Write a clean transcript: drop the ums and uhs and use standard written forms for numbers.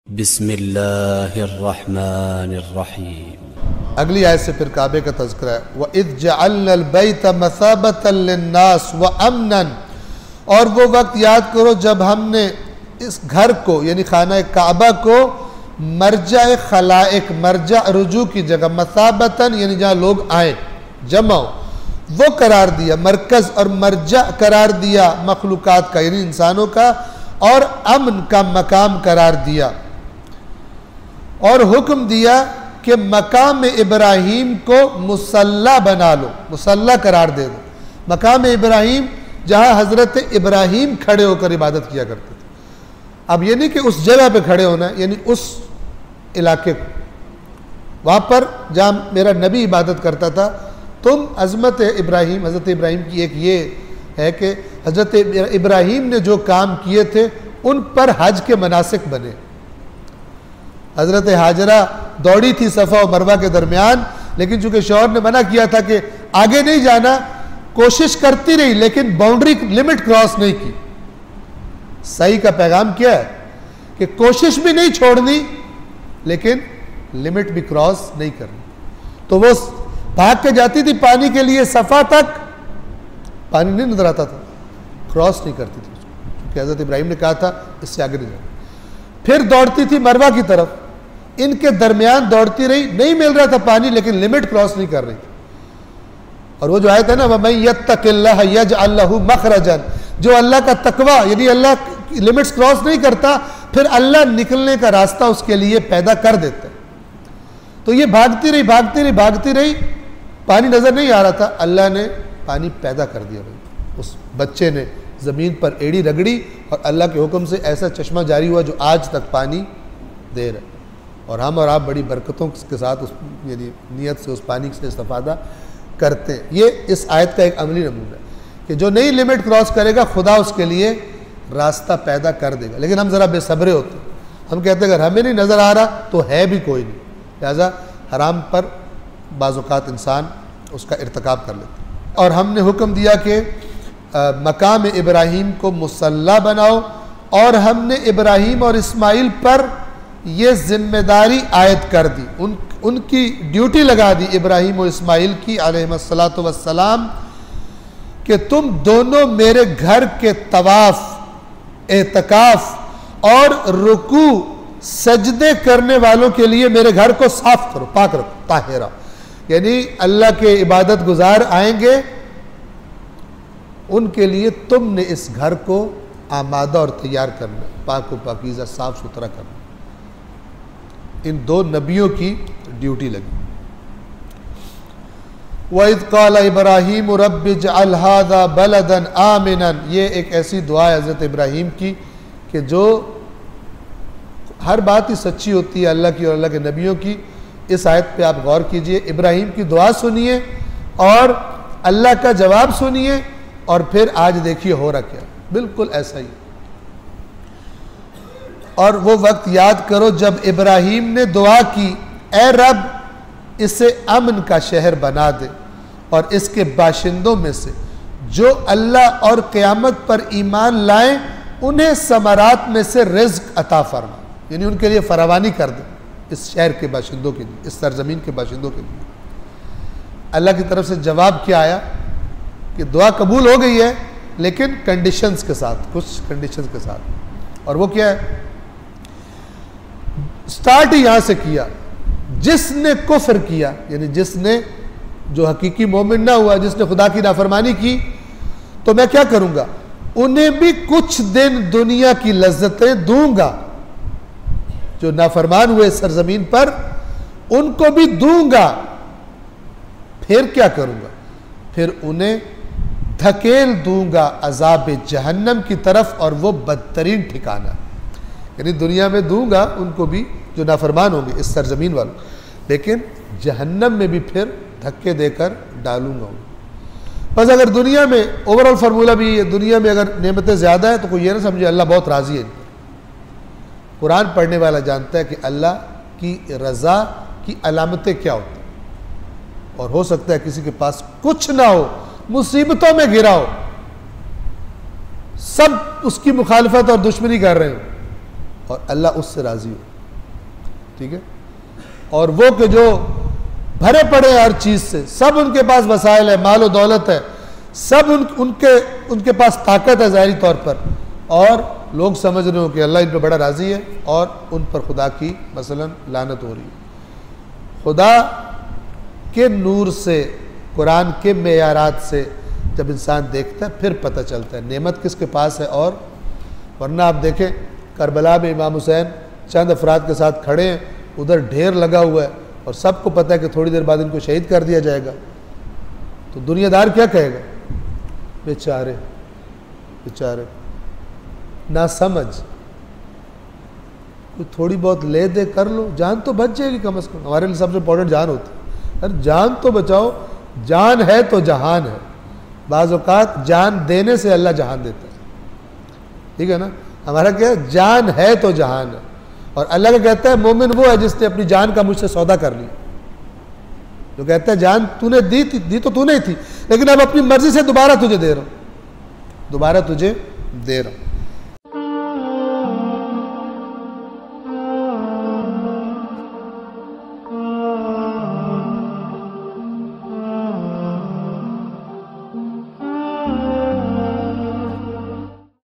بسم اللہ الرحمن الرحیم۔ اگلی آیت سے پھر کعبے کا تذکرہ ہے وَإِذْ جَعَلْنَا الْبَيْتَ مَثَابَةً لِلنَّاسِ وَأَمْنًا، اور وہ وقت یاد کرو جب ہم نے اس گھر کو یعنی خانہ کعبہ کو مرجع خلائق، مرجع رجوع کی جگہ، مثابتاً یعنی جہاں لوگ آئیں جمع ہو، وہ قرار دیا، مرکز اور مرجع قرار دیا مخلوقات کا یعنی انسانوں کا، اور امن کا مقام قرار دیا، اور حکم دیا کہ مقام ابراہیم کو مصلی بنا لو، مصلی قرار دے دو۔ مقام ابراہیم جہاں حضرت ابراہیم کھڑے ہو کر عبادت کیا کرتے تھے۔ اب یہ نہیں کہ اس جگہ پہ کھڑے ہونا ہے، یعنی اس علاقے کو، وہاں پر جہاں میرا نبی عبادت کرتا تھا، تم عظمت ابراہیم، حضرت ابراہیم کی ایک یہ ہے کہ حضرت ابراہیم نے جو کام کیے تھے ان پر حج کے مناسک بنے۔ حضرت حاجرہ دوڑی تھی صفا و مروہ کے درمیان، لیکن چونکہ شوہر نے منع کیا تھا کہ آگے نہیں جانا، کوشش کرتی رہی لیکن باؤنڈری لمٹ کراس نہیں کی۔ صحیح کا پیغام کیا ہے کہ کوشش بھی نہیں چھوڑنی لیکن لمٹ بھی کراس نہیں کرنی۔ تو وہ بھاگ کے جاتی تھی پانی کے لیے، صفا تک پانی نہیں نظر آتا تھا، کراس نہیں کرتی تھی، کیونکہ حضرت ابراہیم نے کہا تھا اس سے آگے نہیں جانا۔ پھر دوڑتی تھی مروہ کی طرف، ان کے درمیان دوڑتی رہی، نہیں مل رہا تھا پانی لیکن لمٹ کراس نہیں کر رہی تھی۔ اور وہ جو آیت ہے نا وَمَن يَتَّقِ اللَّهَ يَجْعَلْ لَهُ مَخْرَجًا، جو اللہ کا تقوی یعنی اللہ کی لمٹس کراس نہیں کرتا، پھر اللہ نکلنے کا راستہ اس کے لیے پیدا کر دیتا ہے۔ تو یہ بھاگتی رہی بھاگتی رہی بھاگتی رہی، پانی نظر نہیں آ رہا تھا، اللہ نے پانی پیدا کر دیا بھائی۔ اس بچے نے زمین پر ایڑی رگڑی اور اللہ کے حکم سے ایسا چشمہ جاری ہوا جو آج تک پانی دے رہا ہے، اور ہم اور آپ بڑی برکتوں کے ساتھ اس یعنی نیت سے اس پانی سے استفادہ کرتے ہیں۔ یہ اس آیت کا ایک عملی نمونہ ہے کہ جو نئی لمٹ کراس کرے گا خدا اس کے لیے راستہ پیدا کر دے گا، لیکن ہم ذرا بے صبرے ہوتے ہیں، ہم کہتے ہیں اگر ہمیں نہیں نظر آ رہا تو ہے بھی کوئی نہیں، لہذا حرام پر بعض اوقات انسان اس کا ارتکاب کر لیتا ہے۔ اور ہم نے حکم دیا کہ مقام ابراہیم کو مصلی بناؤ، اور ہم نے ابراہیم اور اسماعیل پر یہ ذمہ داری عائد کر دی، ان کی ڈیوٹی لگا دی ابراہیم و اسماعیل کی علیہم الصلاۃ والسلام کہ تم دونوں میرے گھر کے طواف، اعتکاف اور رکوع سجدے کرنے والوں کے لیے میرے گھر کو صاف کرو، پاک رکھو، طاہرہ، یعنی اللہ کے عبادت گزار آئیں گے ان کے لیے تم نے اس گھر کو آمادہ اور تیار کرنا، پاک و پاکیزہ صاف ستھرا کرنا۔ ان دو نبیوں کی ڈیوٹی لگی۔ وَإِذْ قَالَ إِبْرَاهِيمُ رَبِّ اجْعَلْ هَذَا بَلَدًا آمِنًا، یہ ایک ایسی دعا ہے حضرت ابراہیم کی کہ جو ہر بات ہی سچی ہوتی ہے اللہ کی اور اللہ کے نبیوں کی۔ اس آیت پہ آپ غور کیجئے، ابراہیم کی دعا سنیے اور اللہ کا جواب سنیے، اور پھر آج دیکھیے ہو رہا کیا، بالکل ایسا ہی۔ اور وہ وقت یاد کرو جب ابراہیم نے دعا کی، اے رب اسے امن کا شہر بنا دے، اور اس کے باشندوں میں سے جو اللہ اور قیامت پر ایمان لائیں انہیں ثمرات میں سے رزق عطا فرما، یعنی ان کے لیے فراوانی کر دے، اس شہر کے باشندوں کے لیے، اس سرزمین کے باشندوں کے لیے۔ اللہ کی طرف سے جواب کیا آیا کہ دعا قبول ہو گئی ہے لیکن کنڈیشنز کے ساتھ، کچھ کنڈیشنز کے ساتھ، اور وہ کیا ہے؟ سٹارٹ ہی یہاں سے کیا، جس نے کفر کیا یعنی جس نے جو حقیقی مومن نہ ہوا، جس نے خدا کی نافرمانی کی، تو میں کیا کروں گا؟ انہیں بھی کچھ دن دنیا کی لذتیں دوں گا، جو نافرمان ہوئے سرزمین پر ان کو بھی دوں گا، پھر کیا کروں گا؟ پھر انہیں دھکیل دوں گا عذاب جہنم کی طرف، اور وہ بدترین ٹھکانہ، یعنی دنیا میں دوں گا ان کو بھی جو نافرمان ہوں گے اس سرزمین والوں، لیکن جہنم میں بھی پھر دھکے دے کر ڈالوں گا۔ بس اگر دنیا میں اوورال فارمولہ بھی ہے، دنیا میں اگر نعمتیں زیادہ ہیں تو کوئی یہ نہ سمجھے اللہ بہت راضی ہے۔ قرآن پڑھنے والا جانتا ہے کہ اللہ کی رضا کی علامتیں کیا ہوتی ہیں، اور ہو سکتا ہے کسی کے پاس کچھ نہ ہو، مصیبتوں میں گھرا ہو، سب اس کی مخالفت اور دشمنی کر رہے ہو، اور اللہ اس سے راضی ہو۔ ٹھیک ہے. اور وہ کہ جو بھرے پڑے ہر چیز سے, سب ان کے پاس وسائل ہے, مال و دولت ہے, سب ان کے پاس طاقت ہے ظاہری طور پر, اور لوگ سمجھ رہے ہو کہ اللہ ان پہ بڑا راضی ہے اور ان پر خدا کی مثلا لعنت ہو رہی ہے. خدا کے نور سے, قرآن کے معیارات سے جب انسان دیکھتا ہے پھر پتہ چلتا ہے نعمت کس کے پاس ہے. اور ورنہ آپ دیکھیں کربلا میں امام حسین چند افراد کے ساتھ کھڑے ہیں, ادھر ڈھیر لگا ہوا ہے اور سب کو پتہ ہے کہ تھوڑی دیر بعد ان کو شہید کر دیا جائے گا, تو دنیا دار کیا کہے گا؟ بیچارے بیچارے, نہ سمجھ, کوئی تھوڑی بہت لے دے کر لو, جان تو بچ جائے گی کم از کم. ہمارے لیے سب سے امپورٹنٹ جان ہوتی ہے, ارے جان تو بچاؤ, جان ہے تو جہان ہے. بعض اوقات جان دینے سے اللہ جہان دیتا ہے, ٹھیک ہے نا. ہمارا کیا ہے, جان ہے تو جہان ہے. اور اللہ کا کہتا ہے مومن وہ ہے جس نے اپنی جان کا مجھ سے سودا کر لیا, جو کہتا ہے جان تو نے دی تو تو نہیں تھی, لیکن اب اپنی مرضی سے دوبارہ تجھے دے رہا ہوں, دوبارہ تجھے دے رہا ہوں.